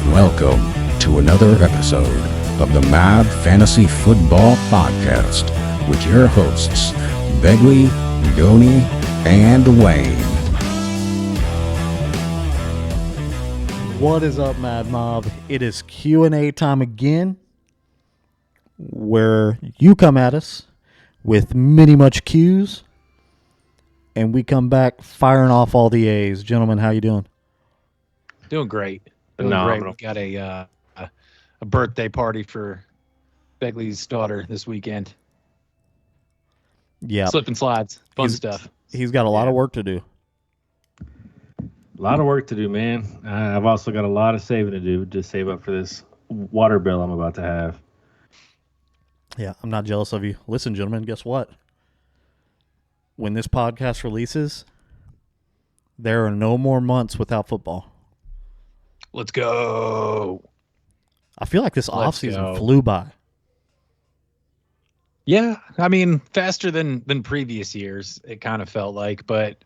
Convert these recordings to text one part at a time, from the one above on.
Welcome to another episode of the Mad Fantasy Football Podcast with your hosts, Begley, Goni, and Wayne. What is up, Mad Mob? It is Q&A time again, where you come at us with many much Q's, and we come back firing off all the A's. Gentlemen, how you doing? Doing great. Doing great. We got a birthday party for Begley's daughter this weekend. Yeah, Slip and slides. Fun stuff. He's got a lot of work to do. A lot of work to do, man. I've also got a lot of saving to do to save up for this water bill I'm about to have. Yeah, I'm not jealous of you. Listen, gentlemen, guess what? When this podcast releases, there are no more months without football. Let's go. I feel like this offseason flew by. Yeah, I mean, faster than previous years, it kind of felt like, but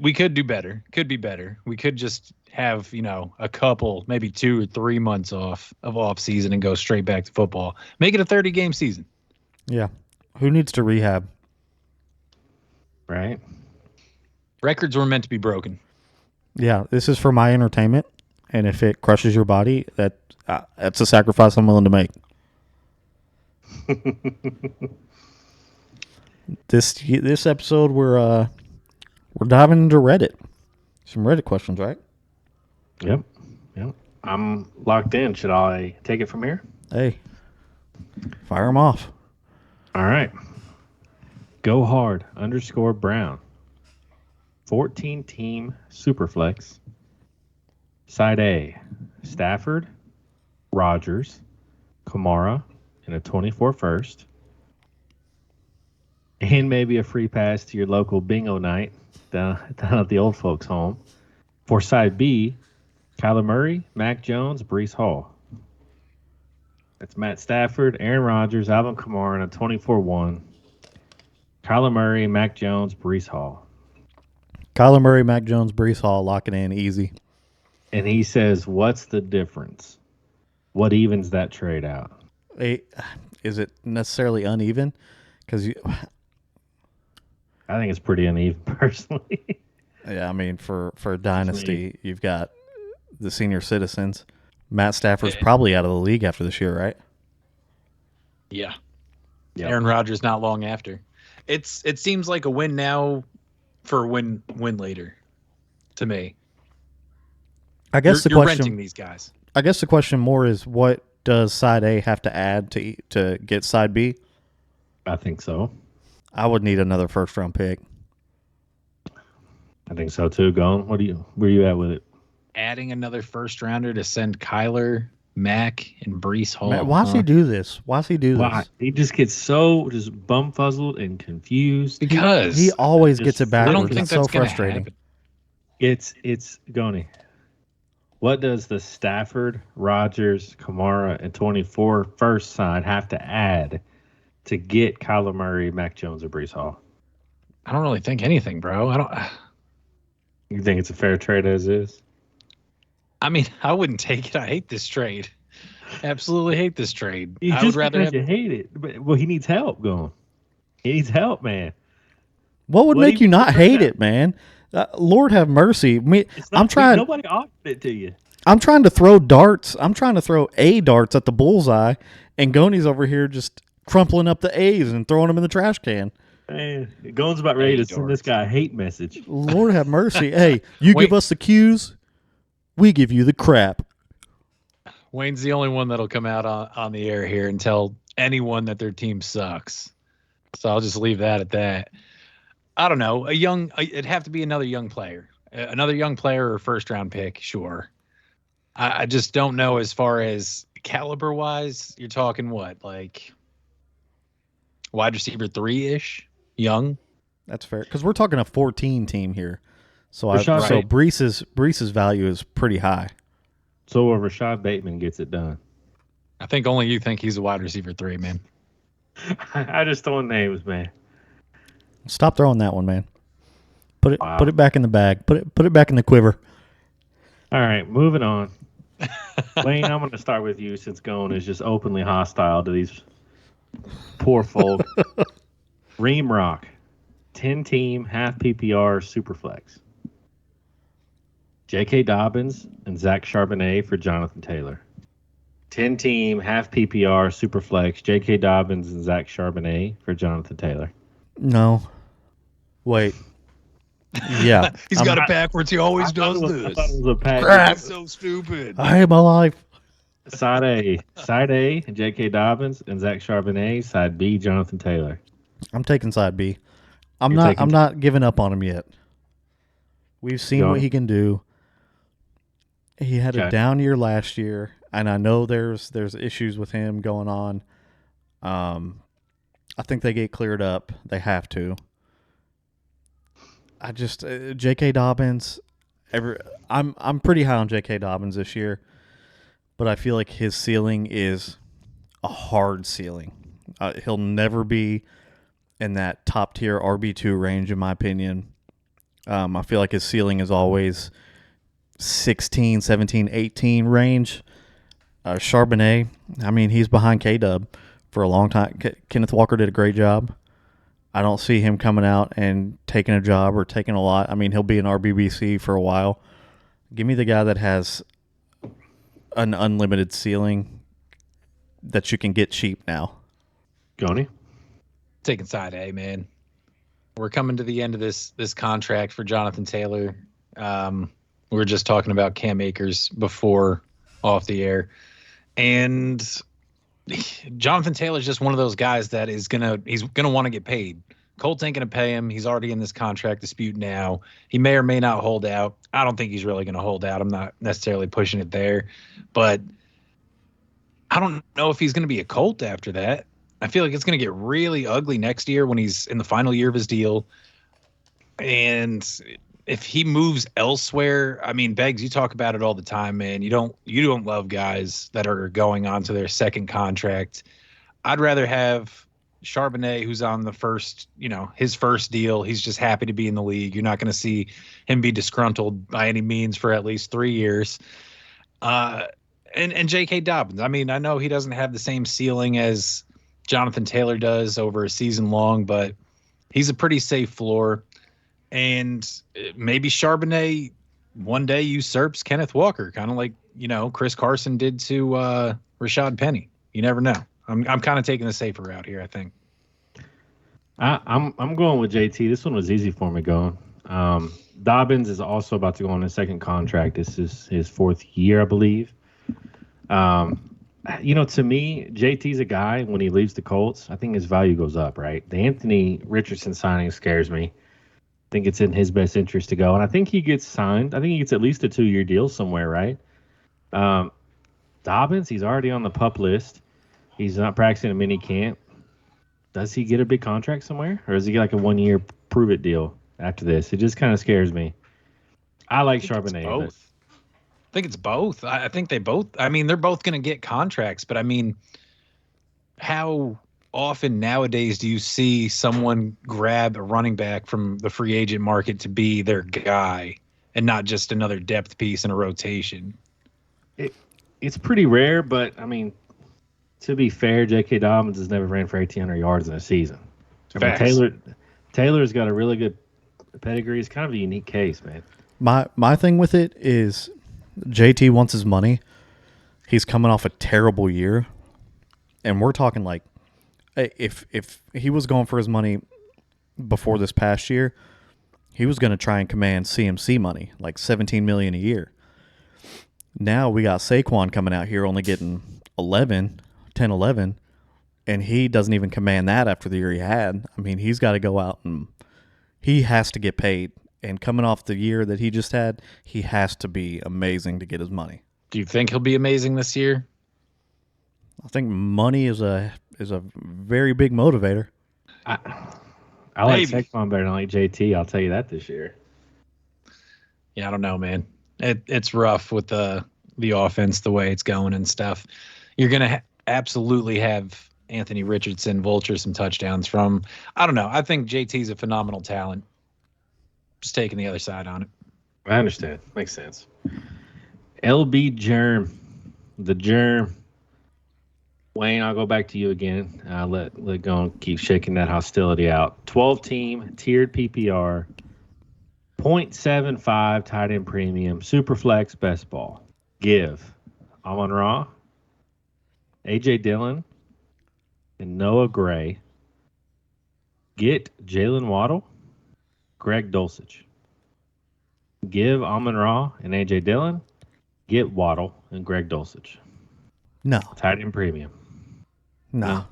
we could do better. Could be better. We could just have, a couple, maybe 2 or 3 months off season and go straight back to football. Make it a 30-game season. Yeah. Who needs to rehab? Right? Records were meant to be broken. Yeah, this is for my entertainment, and if it crushes your body, that's a sacrifice I'm willing to make. This episode we're diving into Reddit. Some Reddit questions, right? Yep. I'm locked in. Should I take it from here? Hey, fire them off. All right. Go hard _Brown. 14-team Superflex. Side A, Stafford, Rodgers, Kamara, and a 24 first. And maybe a free pass to your local bingo night down at the old folks' home. For side B, Kyler Murray, Mac Jones, Breece Hall. That's Matt Stafford, Aaron Rodgers, Alvin Kamara, and a 24-1. Kyler Murray, Mac Jones, Breece Hall. Kyler Murray, Mac Jones, Breece Hall, lock it in easy. And he says, what's the difference? What evens that trade out? Is it necessarily uneven? Because I think it's pretty uneven, personally. Yeah, I mean, for a dynasty, you've got the senior citizens. Matt Stafford's probably out of the league after this year, right? Yeah. Yep. Aaron Rodgers not long after. It seems like a win now for win later to me. I guess you're renting these guys. I guess the question more is, what does side A have to add to get side B? I think so. I would need another first round pick. I think so too. Gone. Where you at with it? Adding another first rounder to send Kyler, Mac, and Breece Hall. Man, why's he do this? Why's he do this? He just gets so just bumfuzzled and confused. Because he always gets it backwards. I don't think it's that's so frustrating. Happen. It's Goni. What does the Stafford, Rodgers, Kamara, and 24 first side have to add to get Kyler Murray, Mac Jones, or Breece Hall? I don't really think anything, bro. You think it's a fair trade as is? I mean, I wouldn't take it. I hate this trade. Absolutely hate this trade. I would rather you hate it. But, he needs help going. He needs help, man. What would make you not hate it, man? Lord have mercy. I'm trying. Nobody offered it to you. I'm trying to throw darts. I'm trying to throw A darts at the bullseye, and Goni's over here just crumpling up the A's and throwing them in the trash can. Man, Gone's about ready to send this guy a hate message. Lord have mercy. Hey, you give us the cues, we give you the crap. Wayne's the only one that'll come out on the air here and tell anyone that their team sucks. So I'll just leave that at that. I don't know. It'd have to be another young player. Another young player or first-round pick, sure. I just don't know as far as caliber-wise. You're talking what, like wide receiver 3-ish? Young? That's fair. Because we're talking a 14 team here. So Breece's value is pretty high. So Rashad Bateman gets it done. I think only you think he's a wide receiver 3, man. I just throwing names, man. Stop throwing that one, man. Put it back in the bag. Put it back in the quiver. All right, moving on. Wayne, I'm going to start with you since Gone is just openly hostile to these poor folk. Ream Rock, 10-team, half PPR, Superflex. J.K. Dobbins and Zach Charbonnet for Jonathan Taylor. 10-team, half PPR, Superflex, J.K. Dobbins and Zach Charbonnet for Jonathan Taylor. No. Wait. Yeah. He's got it backwards. He always does I this. thought it was a package. Crap. He's so stupid. I hate my life. Side A, J.K. Dobbins and Zach Charbonnet. Side B, Jonathan Taylor. I'm taking side B. I'm You're taking not giving up on him yet. We've seen Go what on. he can do. He had a Okay. down year last year, and I know there's issues with him going on. I think they get cleared up. They have to. I just J.K. Dobbins. I'm pretty high on J.K. Dobbins this year, but I feel like his ceiling is a hard ceiling. He'll never be in that top tier RB2 range, in my opinion. I feel like his ceiling is always 16, 17, 18 range. Charbonnet, I mean, he's behind K-Dub for a long time. Kenneth Walker did a great job. I don't see him coming out and taking a job or taking a lot. I mean, he'll be an RBBC for a while. Give me the guy that has an unlimited ceiling that you can get cheap now. Goni? Taking side A, man. We're coming to the end of this contract for Jonathan Taylor. We were just talking about Cam Akers before off the air. And Jonathan Taylor's just one of those guys that he's gonna want to get paid. Colts ain't gonna pay him. He's already in this contract dispute now. He may or may not hold out. I don't think he's really gonna hold out. I'm not necessarily pushing it there, but I don't know if he's gonna be a Colt after that. I feel like it's gonna get really ugly next year when he's in the final year of his deal. And if he moves elsewhere, I mean, Beggs, you talk about it all the time, man. You don't love guys that are going on to their second contract. I'd rather have Charbonnet, who's on the first, his first deal. He's just happy to be in the league. You're not going to see him be disgruntled by any means for at least 3 years. And J.K. Dobbins. I mean, I know he doesn't have the same ceiling as Jonathan Taylor does over a season long, but he's a pretty safe floor. And maybe Charbonnet one day usurps Kenneth Walker, kind of like, Chris Carson did to Rashad Penny. You never know. I'm kind of taking the safer route here, I think. I'm going with JT. This one was easy for me going. Dobbins is also about to go on his second contract. This is his fourth year, I believe. To me, JT's a guy, when he leaves the Colts, I think his value goes up, right? The Anthony Richardson signing scares me. I think it's in his best interest to go. And I think he gets signed. I think he gets at least a 2-year deal somewhere, right? Dobbins, he's already on the PUP list. He's not practicing a mini camp. Does he get a big contract somewhere? Or does he get like a 1-year prove-it deal after this? It just kind of scares me. I like Charbonnet. Both. I think it's both. I think they both. I mean, they're both going to get contracts, but I mean, how often nowadays do you see someone grab a running back from the free agent market to be their guy and not just another depth piece in a rotation? It's pretty rare, but I mean, to be fair, J.K. Dobbins has never ran for 1,800 yards in a season. I mean, Taylor's got a really good pedigree. It's kind of a unique case, man. My thing with it is JT wants his money. He's coming off a terrible year, and we're talking like if he was going for his money before this past year, he was going to try and command CMC money, like $17 million a year. Now we got Saquon coming out here only getting 10, 11, and he doesn't even command that after the year he had. I mean, he's got to go out and he has to get paid. And coming off the year that he just had, he has to be amazing to get his money. Do you think he'll be amazing this year? I think money is a very big motivator. I like Saquon better than I like JT. I'll tell you that this year. Yeah, I don't know, man. It's rough with the offense, the way it's going and stuff. You're going to absolutely have Anthony Richardson vulture some touchdowns from. I don't know. I think JT's a phenomenal talent. Just taking the other side on it. I understand. Makes sense. LB Germ, the germ. Wayne, I'll go back to you again. Let go and keep shaking that hostility out. 12-team tiered PPR, 0.75 tight end premium, Superflex best ball. Give Amon-Ra, A.J. Dillon, and Noah Gray. Get Jalen Waddle, Greg Dulcich. Give Amon-Ra and A.J. Dillon. Get Waddle and Greg Dulcich. No. Tight end premium. No.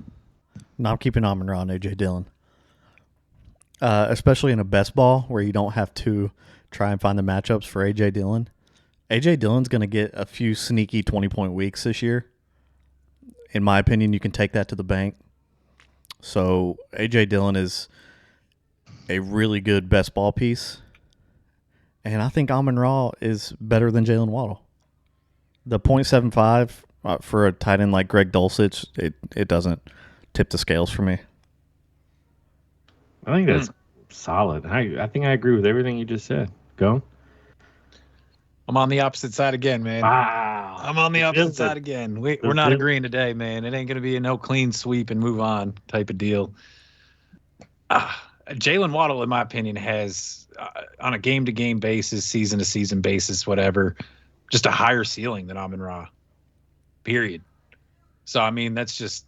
I'm keeping Amon-Ra and A.J. Dillon. Especially in a best ball where you don't have to try and find the matchups for A.J. Dillon. A.J. Dillon's going to get a few sneaky 20-point weeks this year. In my opinion, you can take that to the bank. So A.J. Dillon is a really good best ball piece. And I think Amon-Ra is better than Jalen Waddle. The 0.75 for a tight end like Greg Dulcich, it doesn't tip the scales for me. I think that's solid. I think I agree with everything you just said. Go. I'm on the opposite side again, man. Wow. I'm on the opposite side again. We're not agreeing today, man. It ain't going to be a no clean sweep and move on type of deal. Jalen Waddle, in my opinion, has, on a game-to-game basis, season-to-season basis, whatever, just a higher ceiling than Amon-Ra, period. So, I mean, that's just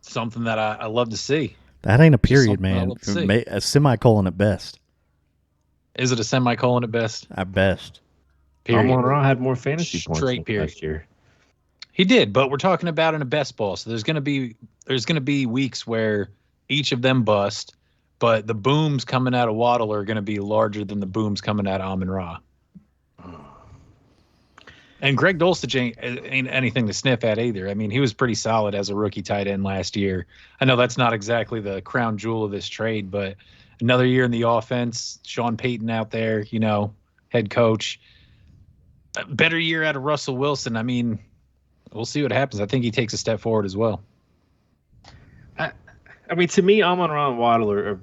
something that I love to see. That ain't a period, man. A A semicolon at best. Is it a semicolon at best? At best. Period. Amon-Ra had more fantasy points Straight period. last year. He did, but we're talking about in a best ball. So there's going to be weeks where each of them bust, but the booms coming out of Waddle are going to be larger than the booms coming out of Amon-Ra. And Greg Dulcich ain't anything to sniff at either. I mean, he was pretty solid as a rookie tight end last year. I know that's not exactly the crown jewel of this trade, but another year in the offense, Sean Payton out there, head coach. A better year out of Russell Wilson. I mean, we'll see what happens. I think he takes a step forward as well. I mean, to me, Amon-Ra and Waddle are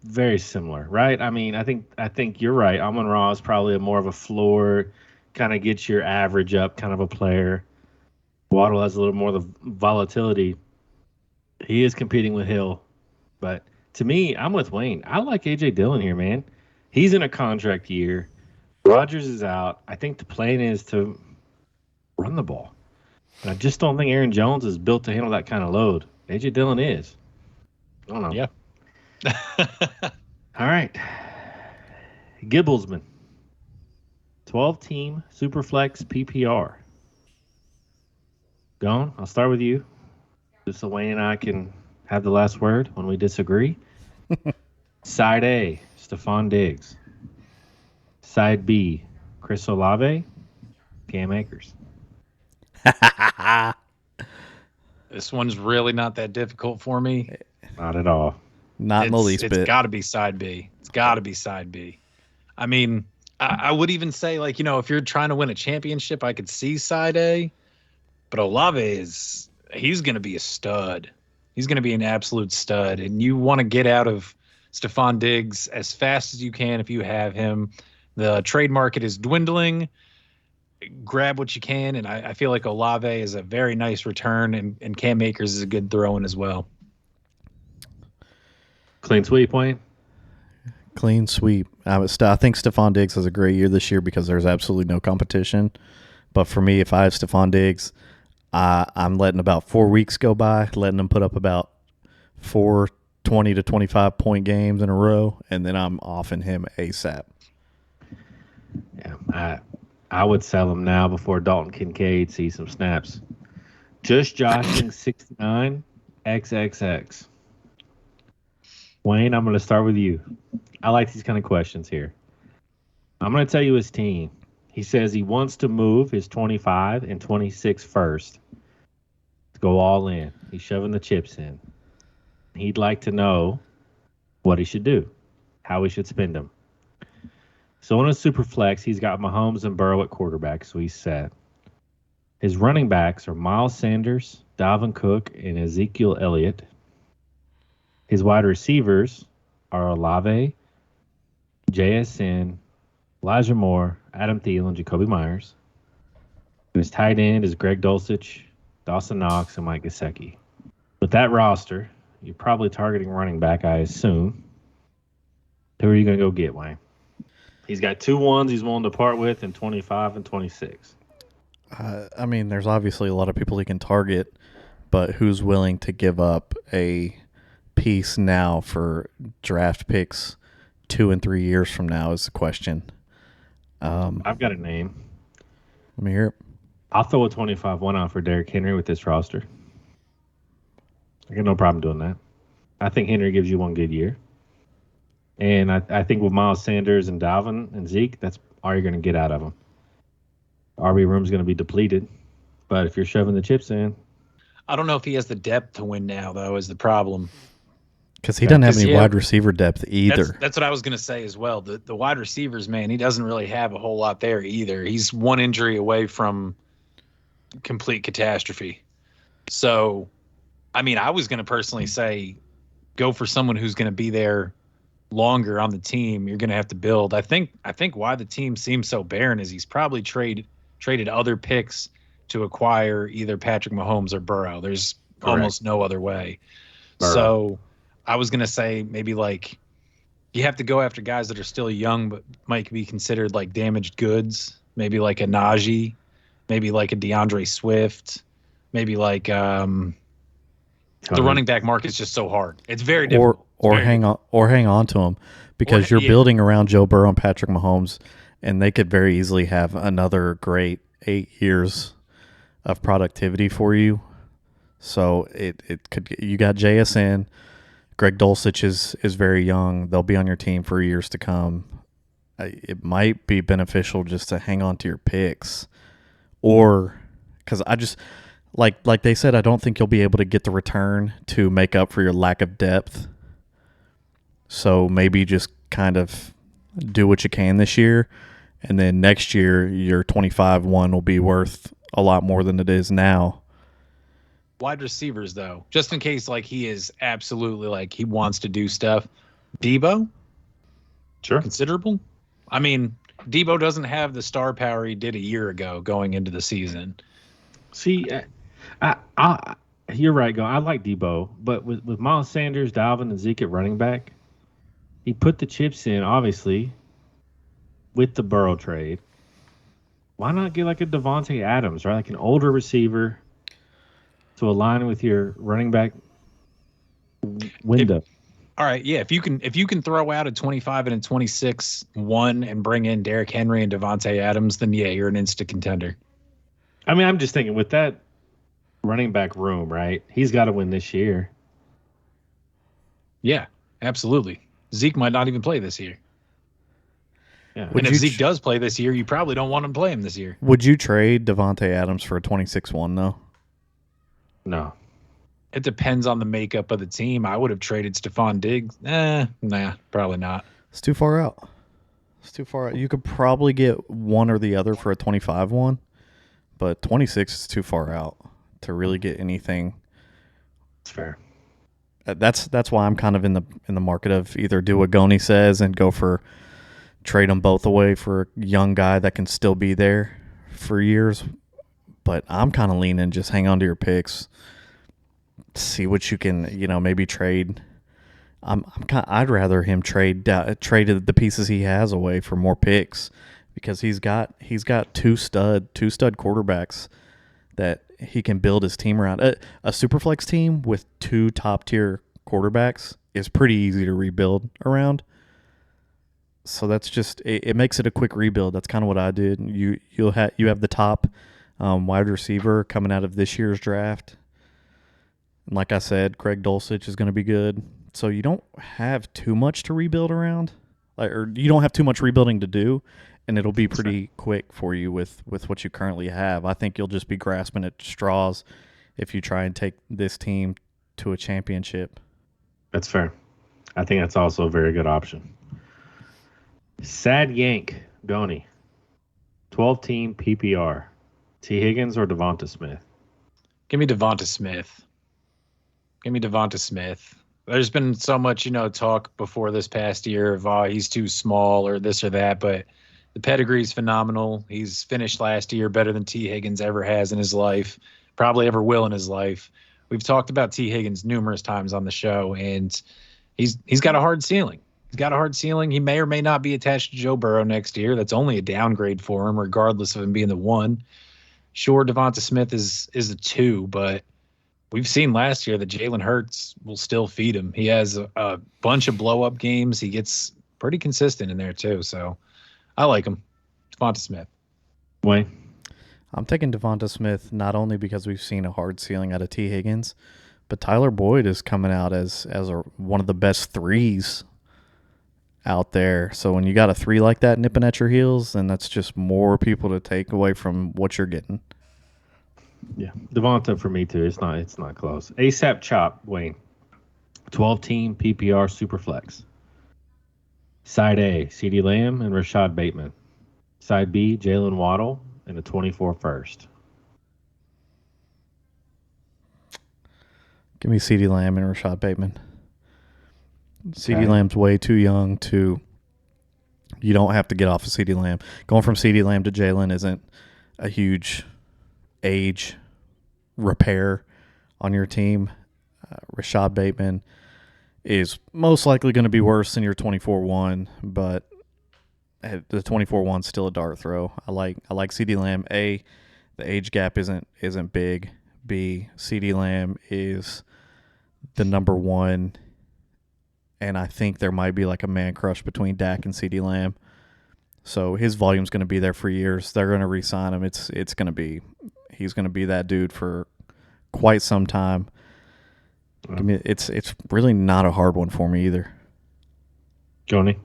very similar, right? I mean, I think you're right. Amon-Ra is probably more of a floor, kind of gets your average up kind of a player. Waddle has a little more of the volatility. He is competing with Hill. But to me, I'm with Wayne. I like A.J. Dillon here, man. He's in a contract year. Rodgers is out. I think the plan is to run the ball. And I just don't think Aaron Jones is built to handle that kind of load. A.J. Dillon is. I don't know. Yeah. All right. Gibblesman. 12-team Superflex PPR. Gone. I'll start with you. Just so Wayne and I can have the last word when we disagree. Side A, Stephon Diggs. Side B, Chris Olave, Cam Akers. This one's really not that difficult for me. Not at all. Not in the least bit. It's got to be side B. It's got to be side B. I mean, I would even say, if you're trying to win a championship, I could see side A. But Olave he's going to be a stud. He's going to be an absolute stud. And you want to get out of Stephon Diggs as fast as you can if you have him. The trade market is dwindling. Grab what you can. And I feel like Olave is a very nice return. And Cam Akers is a good throw-in as well. Clean sweep, Wayne? Clean sweep. I think Stephon Diggs has a great year this year because there's absolutely no competition. But for me, if I have Stephon Diggs, I'm letting about 4 weeks go by, letting him put up about 4 20 to 25 point games in a row, and then I'm offing him ASAP. Yeah, I would sell him now before Dalton Kincaid sees some snaps. Just joshing 69 XXX. Wayne, I'm going to start with you. I like these kind of questions here. I'm going to tell you his team. He says he wants to move his 25 and 26 first to go all in. He's shoving the chips in. He'd like to know what he should do, how he should spend them. So on a super flex, he's got Mahomes and Burrow at quarterback, so he's set. His running backs are Miles Sanders, Dalvin Cook, and Ezekiel Elliott. His wide receivers are Olave, JSN, Elijah Moore, Adam Thielen, Jacoby Myers. And his tight end is Greg Dulcich, Dawson Knox, and Mike Gesicki. With that roster, you're probably targeting running back, I assume. Who are you going to go get, Wayne? He's got 2 ones he's willing to part with in 25 and 26. I mean, there's obviously a lot of people he can target, but who's willing to give up a piece now for draft picks 2 and 3 years from now is the question. I've got a name. Let me hear it. I'll throw a 25-1 out for Derrick Henry with this roster. I got no problem doing that. I think Henry gives you 1 good year. And I think with Miles Sanders and Dalvin and Zeke, that's all you're going to get out of them. RB room's going to be depleted. But if you're shoving the chips in. I don't know if he has the depth to win now, though, is the problem. Because he doesn't have any wide receiver depth either. That's what I was going to say as well. The wide receivers, man, he doesn't really have a whole lot there either. He's 1 injury away from complete catastrophe. So, I mean, I was going to personally say go for someone who's going to be there longer on the team. You're going to have to build. I think why the team seems so barren is he's probably traded other picks to acquire either Patrick Mahomes or Burrow. There's almost no other way. Burrow. So I was going to say maybe like you have to go after guys that are still young but might be considered like damaged goods. Maybe like a Najee, maybe like a DeAndre Swift, maybe like the running back market is just so hard. It's very difficult. Or hang on to him because you're building around Joe Burrow and Patrick Mahomes, and they could very easily have another great 8 years of productivity for you. So it could. You got JSN, Greg Dulcich is very young. They'll be on your team for years to come. It might be beneficial just to hang on to your picks, or because I just like they said, I don't think you'll be able to get the return to make up for your lack of depth. So maybe just kind of do what you can this year, and then next year your 25-1 will be worth a lot more than it is now. Wide receivers, though, just in case like he is absolutely like he wants to do stuff. Debo, sure, considerable. I mean, Debo doesn't have the star power he did a year ago going into the season. See, you're right, I like Debo, but with Miles Sanders, Dalvin, and Zeke at running back, he put the chips in, obviously, with the Burrow trade. Why not get like a Devontae Adams, right? Like an older receiver to align with your running back window. All right, yeah. If you can throw out a 25 and a 26-1 and bring in Derrick Henry and Devontae Adams, then yeah, you're an instant contender. I mean, I'm just thinking with that running back room, right? He's got to win this year. Yeah, absolutely. Zeke might not even play this year. Yeah. And if Zeke does play this year, you probably don't want him to play him this year. Would you trade Devontae Adams for a 26-1 though? No. It depends on the makeup of the team. I would have traded Stephon Diggs. Nah, probably not. It's too far out. You could probably get one or the other for a 25-1, but 26 is too far out to really get anything. That's fair. That's why I'm kind of in the market of either do what Goni says and go for trade them both away for a young guy that can still be there for years. But I'm kind of leaning just hang on to your picks, see what you can, maybe trade. I'd rather him trade the pieces he has away for more picks because he's got two stud quarterbacks that he can build his team around. A Superflex team with 2 top-tier quarterbacks is pretty easy to rebuild around. So that's just it makes it a quick rebuild. That's kind of what I did. You have the top wide receiver coming out of this year's draft. And like I said, Greg Dulcich is going to be good. So you don't have too much to rebuild around, or you don't have too much rebuilding to do. And it'll be pretty quick for you with what you currently have. I think you'll just be grasping at straws if you try and take this team to a championship. That's fair. I think that's also a very good option. Sad Yank, Goni. 12-team PPR. T. Higgins or Devonta Smith? Give me Devonta Smith. There's been so much, talk before this past year of he's too small or this or that, but The pedigree's phenomenal. He's finished last year better than T. Higgins ever has in his life, probably ever will in his life. We've talked about T. Higgins numerous times on the show, and he's got a hard ceiling. He's got a hard ceiling. He may or may not be attached to Joe Burrow next year. That's only a downgrade for him, regardless of him being the 1. Sure, Devonta Smith is the 2, but we've seen last year that Jalen Hurts will still feed him. He has a bunch of blow-up games. He gets pretty consistent in there, too. So I like him. Devonta Smith. Wayne? I'm taking Devonta Smith not only because we've seen a hard ceiling out of T. Higgins, but Tyler Boyd is coming out as one of the best 3s out there. So when you got a 3 like that nipping at your heels, then that's just more people to take away from what you're getting. Yeah, Devonta for me too. It's not close. ASAP Chop, Wayne. 12-team PPR Superflex. Side A, CeeDee Lamb and Rashad Bateman. Side B, Jalen Waddle and a 24 first. Give me CeeDee Lamb and Rashad Bateman. CeeDee Lamb's way too young to. You don't have to get off of CeeDee Lamb. Going from CeeDee Lamb to Jalen isn't a huge age repair on your team. Rashad Bateman is most likely going to be worse than your 24-1, but the 24-1's still a dart throw. I like CeeDee Lamb. A, the age gap isn't big. B, CeeDee Lamb is the number 1. And I think there might be like a man crush between Dak and CeeDee Lamb. So his volume's going to be there for years. They're going to re-sign him. He's going to be that dude for quite some time. It's really not a hard one for me either. Joni?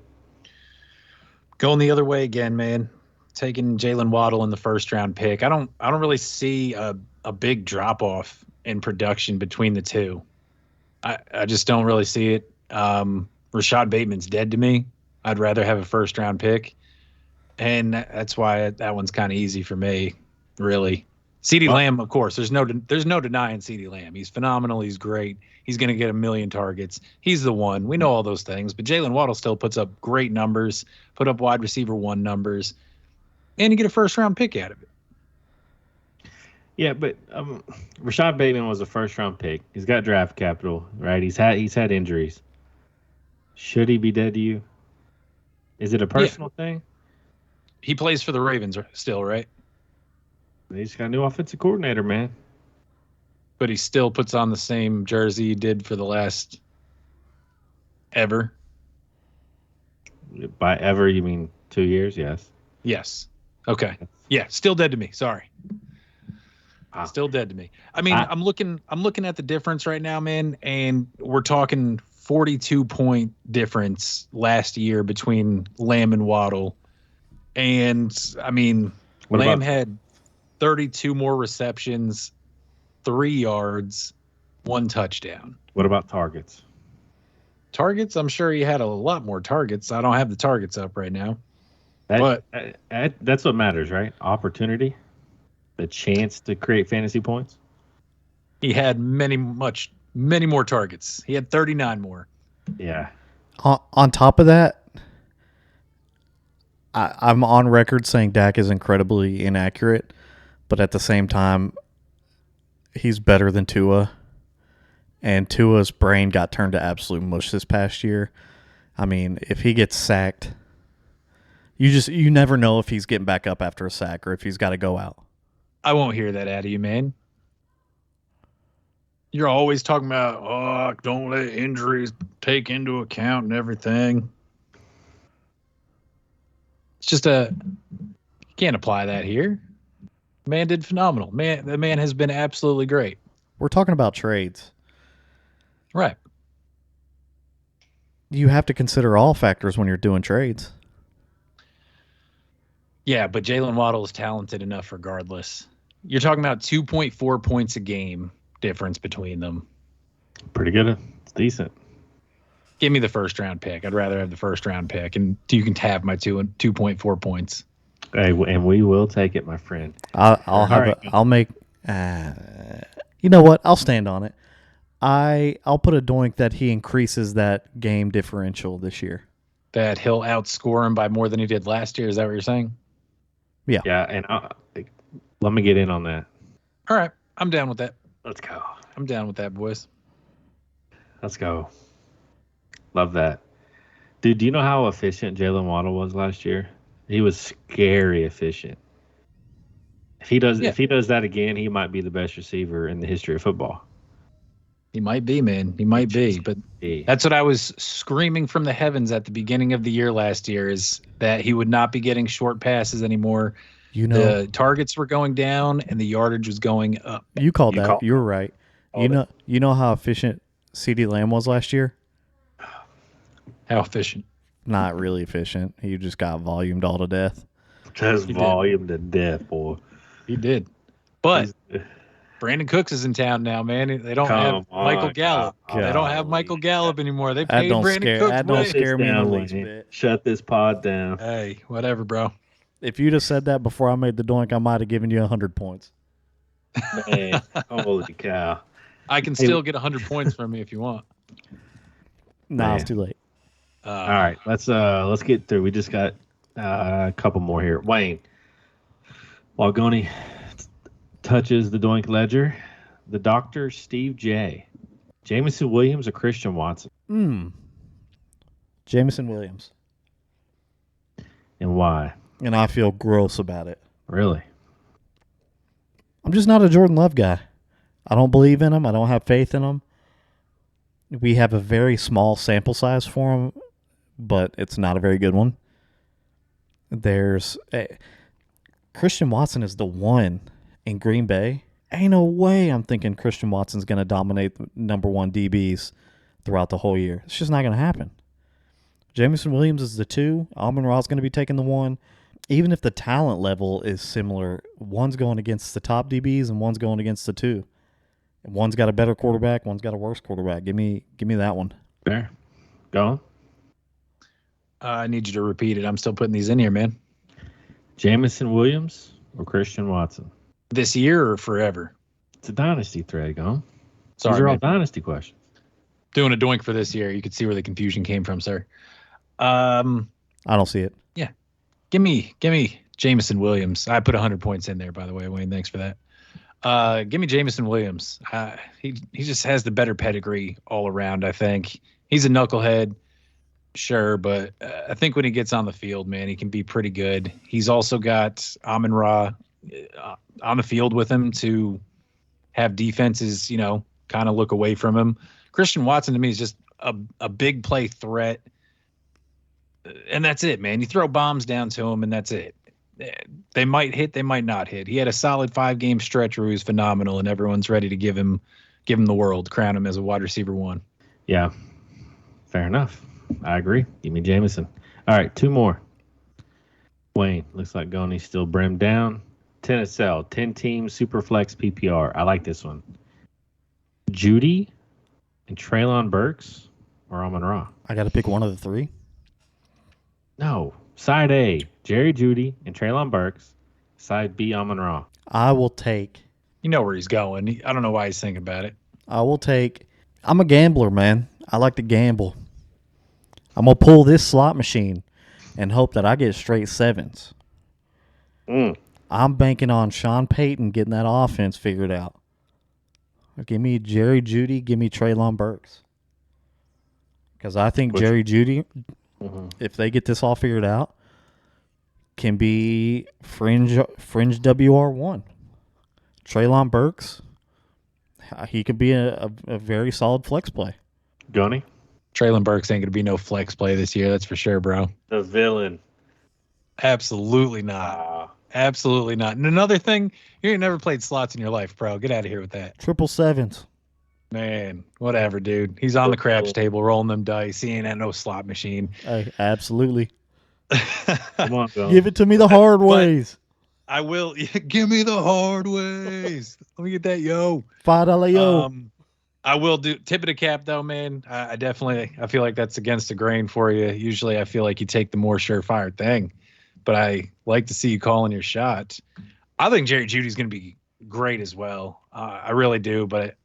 Going the other way again, man. Taking Jalen Waddle in the first-round pick. I don't really see a big drop-off in production between the two. I just don't really see it. Rashad Bateman's dead to me. I'd rather have a first-round pick. And that's why that one's kind of easy for me, really. CeeDee Lamb, of course, there's no denying CeeDee Lamb. He's phenomenal. He's great. He's going to get 1 million targets. He's the one. We know all those things. But Jalen Waddle still puts up great numbers, put up wide receiver 1 numbers, and you get a first-round pick out of it. Yeah, but Rashad Bateman was a first-round pick. He's got draft capital, right? He's had injuries. Should he be dead to you? Is it a personal thing? He plays for the Ravens still, right? They just got a new offensive coordinator, man. But he still puts on the same jersey he did for the last ever. By ever, you mean 2 years? Yes. Yes. Okay. Yeah, still dead to me. Sorry. Still dead to me. I mean, I'm looking at the difference right now, man, and we're talking 42-point difference last year between Lamb and Waddle. And I mean, Lamb had 32 more receptions, 3 yards, 1 touchdown. What about targets? Targets? I'm sure he had a lot more targets. I don't have the targets up right now. That's what matters, right? Opportunity, the chance to create fantasy points. He had many more targets. He had 39 more. Yeah. On top of that, I'm on record saying Dak is incredibly inaccurate, but at the same time, he's better than Tua. And Tua's brain got turned to absolute mush this past year. I mean, if he gets sacked, you never know if he's getting back up after a sack or if he's got to go out. I won't hear that out of you, man. You're always talking about, don't let injuries take into account and everything. It's just you can't apply that here. Man did phenomenal. The man has been absolutely great. We're talking about trades. Right. You have to consider all factors when you're doing trades. Yeah, but Jalen Waddle is talented enough regardless. You're talking about 2.4 points a game difference between them. Pretty good. It's decent. Give me the first round pick. I'd rather have the first round pick, and you can have my 2.4 points. Hey, and we will take it, my friend. I'll make. You know what? I'll stand on it. I'll put a doink that he increases that game differential this year. that he'll outscore him by more than he did last year. Is that what you're saying? Yeah, and let me get in on that. All right. I'm down with that. Let's go. I'm down with that, boys. Let's go. Love that. Dude, do you know how efficient Jalen Waddle was last year? He was scary efficient. If he does that again, he might be the best receiver in the history of football. He might be, man. He might be. But that's what I was screaming from the heavens at the beginning of the year last year, is that he would not be getting short passes anymore. The targets were going down and the yardage was going up. You called that. You were right. You know how efficient Ceedee Lamb was last year? How efficient? Not really efficient. He just got volumed all to death. Just volume to death, boy. He did. But Brandon Cooks is in town now, man. They don't have Michael Gallup. They don't have Michael Gallup anymore. They paid Brandon Cooks. That don't scare me in the least bit. Shut this pod down. Hey, whatever, bro. If you'd have said that before I made the doink, I might have given you 100 points. Man, holy cow. I can still get 100 points from me if you want. Nah, it's too late. All right, let's get through. We just got a couple more here. Wayne, while Goni touches the doink ledger, the doctor Steve J, Jameson Williams or Christian Watson? Jameson Williams. And why? And I feel gross about it. Really? I'm just not a Jordan Love guy. I don't believe in him. I don't have faith in him. We have a very small sample size for him, but it's not a very good one. Christian Watson is the one in Green Bay. Ain't no way I'm thinking Christian Watson's going to dominate the number one DBs throughout the whole year. It's just not going to happen. Jameson Williams is the 2. Amon-Ra is going to be taking the 1. Even if the talent level is similar, one's going against the top DBs and one's going against the 2. And one's got a better quarterback, one's got a worse quarterback. Give me that one. Fair. Go on. I need you to repeat it. I'm still putting these in here, man. Jameson Williams or Christian Watson? This year or forever? It's a dynasty thread, go on. Sorry, these are all dynasty questions. Doing a doink for this year. You could see where the confusion came from, sir. I don't see it. Yeah. Give me Jameson Williams. I put 100 points in there, by the way, Wayne. Thanks for that. Give me Jameson Williams. He just has the better pedigree all around, I think. He's a knucklehead, sure, but I think when he gets on the field, man, he can be pretty good. He's also got Amon-Ra on the field with him to have defenses, kind of look away from him. Christian Watson, to me, is just a big play threat. And that's it, man. You throw bombs down to him, and that's it. They might hit, they might not hit. He had a solid 5-game stretch where he was phenomenal, and everyone's ready to give him the world, crown him as a wide receiver 1. Yeah, fair enough. I agree. Give me Jameson. All right, 2 more. Wayne, looks like Goni's still brimmed down. Tennisell, 10-team Superflex PPR. I like this one. Judy and Treylon Burks or Amon-Ra? I got to pick one of the 3. No. Side A, Jerry Judy and Treylon Burks. Side B, Amon-Ra. I will take. You know where he's going. I don't know why he's thinking about it. I'm a gambler, man. I like to gamble. I'm going to pull this slot machine and hope that I get straight 7s. I'm banking on Sean Payton getting that offense figured out. Give me Jerry Judy. Give me Treylon Burks. Because I think Jerry Judy, if they get this all figured out, can be fringe WR1. Treylon Burks, he could be a very solid flex play. Goni? Treylon Burks ain't going to be no flex play this year, that's for sure, bro. The villain. Absolutely not. Absolutely not. And another thing, you ain't never played slots in your life, bro. Get out of here with that. 777s. Man, whatever, dude. He's on the craps table rolling them dice. He ain't at no slot machine. Absolutely. Come on, Bill. Give it to me the hard ways. I will. Give me the hard ways. Let me get that yo. $5 yo. I will do tip of the cap though, man. I feel like that's against the grain for you. Usually I feel like you take the more surefire thing, but I like to see you calling your shot. I think Jerry Judy's going to be great as well. I really do, but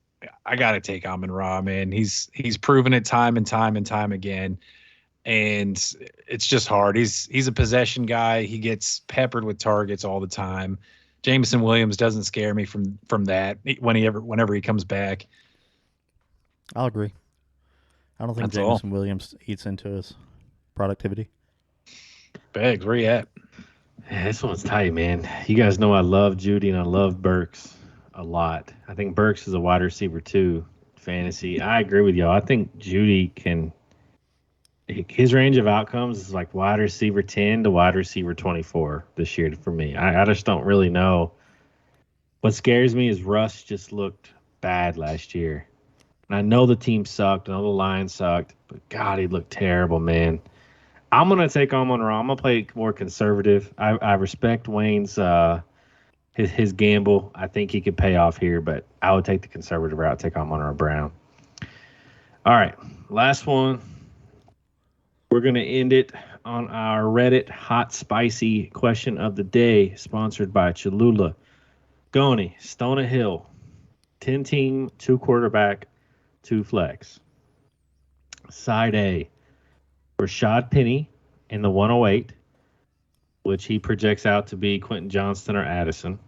I got to take Amon-Ra, man. He's proven it time and time and time again. and it's just hard. He's a possession guy. He gets peppered with targets all the time. Jameson Williams doesn't scare me from that whenever he comes back. I'll agree. I don't think That's all. Jameson Williams eats into his productivity. Bags, where you at? Yeah, this one's tight, man. You guys know I love Judy and I love Burks a lot. I think Burks is a wide receiver too, fantasy. I agree with y'all. I think Judy can. His range of outcomes is like wide receiver 10 to wide receiver 24 this year for me. I just don't really know. What scares me is Russ just looked bad last year. And I know the team sucked. I know the Lions sucked. But, God, he looked terrible, man. I'm going to take on Monroe. I'm going to play more conservative. I respect Wayne's his gamble. I think he could pay off here, but I would take the conservative route, take on Monroe Brown. All right, last one. We're going to end it on our Reddit hot spicy question of the day, sponsored by Cholula. Goni, Stona Hill, 10-team, 2 quarterback, 2 flex. Side A, Rashad Penny in the 108, which he projects out to be Quentin Johnston or Addison.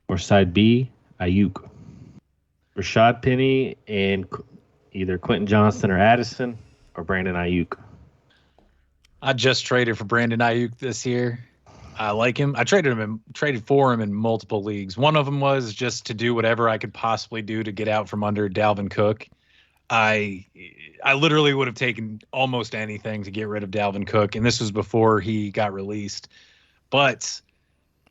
Or side B, Ayuk. Rashad Penny and either Quentin Johnston or Addison or Brandon Ayuk. I just traded for Brandon Ayuk this year. I like him. I traded for him in multiple leagues. One of them was just to do whatever I could possibly do to get out from under Dalvin Cook. I literally would have taken almost anything to get rid of Dalvin Cook, and this was before he got released. But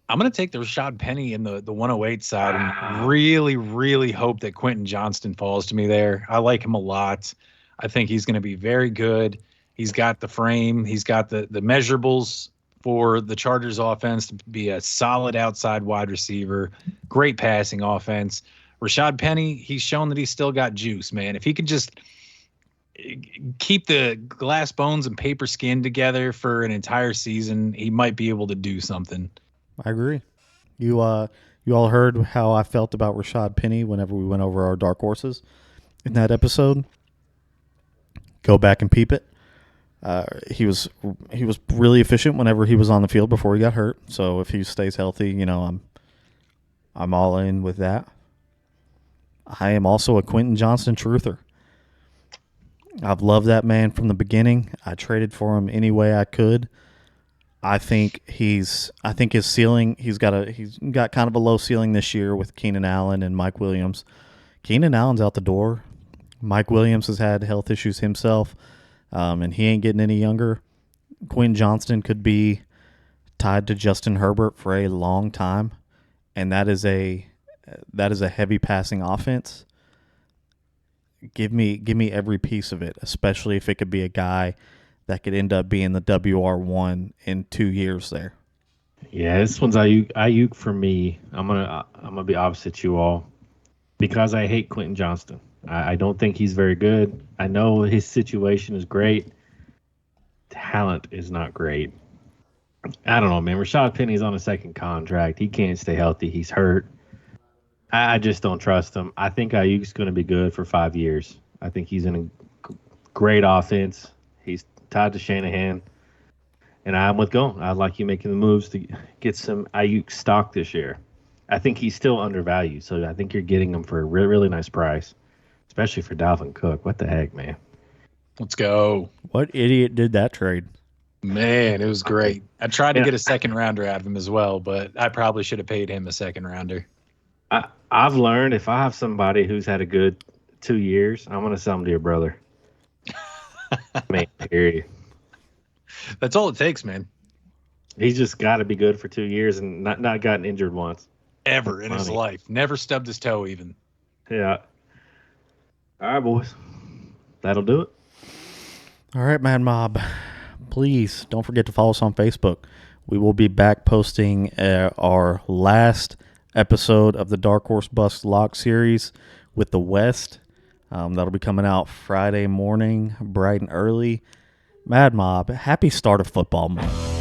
I'm going to take the Rashad Penny in the 108 side and really, really hope that Quentin Johnston falls to me there. I like him a lot. I think he's going to be very good. He's got the frame. He's got the measurables for the Chargers offense to be a solid outside wide receiver, great passing offense. Rashad Penny, he's shown that he's still got juice, man. If he could just keep the glass bones and paper skin together for an entire season, he might be able to do something. I agree. You all heard how I felt about Rashad Penny whenever we went over our dark horses in that episode. Go back and peep it. He was really efficient whenever he was on the field before he got hurt. So if he stays healthy, I'm all in with that. I am also a Quentin Johnston truther. I've loved that man from the beginning. I traded for him any way I could. I think his ceiling, he's got kind of a low ceiling this year with Keenan Allen and Mike Williams. Keenan Allen's out the door. Mike Williams has had health issues himself. And he ain't getting any younger. Quentin Johnston could be tied to Justin Herbert for a long time, and that is a heavy passing offense. Give me every piece of it, especially if it could be a guy that could end up being the WR1 in 2 years there. Yeah, this one's Ayuk for me. I'm gonna be opposite you all because I hate Quentin Johnston. I don't think he's very good. I know his situation is great. Talent is not great. I don't know, man. Rashad Penny's on a second contract. He can't stay healthy. He's hurt. I just don't trust him. I think Ayuk's going to be good for 5 years. I think he's in a great offense. He's tied to Shanahan. And I'm with Go. I like you making the moves to get some Ayuk stock this year. I think he's still undervalued, so I think you're getting him for a really, really nice price. Especially for Dalvin Cook. What the heck, man? Let's go. What idiot did that trade? Man, it was great. I tried to get a second rounder out of him as well, but I probably should have paid him a second rounder. I've learned if I have somebody who's had a good 2 years, I'm going to sell him to your brother. Man, period. That's all it takes, man. He's just got to be good for 2 years and not gotten injured once. Ever in his life. Never stubbed his toe even. Yeah. All right, boys. That'll do it. All right, Mad Mob. Please don't forget to follow us on Facebook. We will be back posting our last episode of the Dark Horse Bust Lock series with the West. That'll be coming out Friday morning, bright and early. Mad Mob, happy start of football month.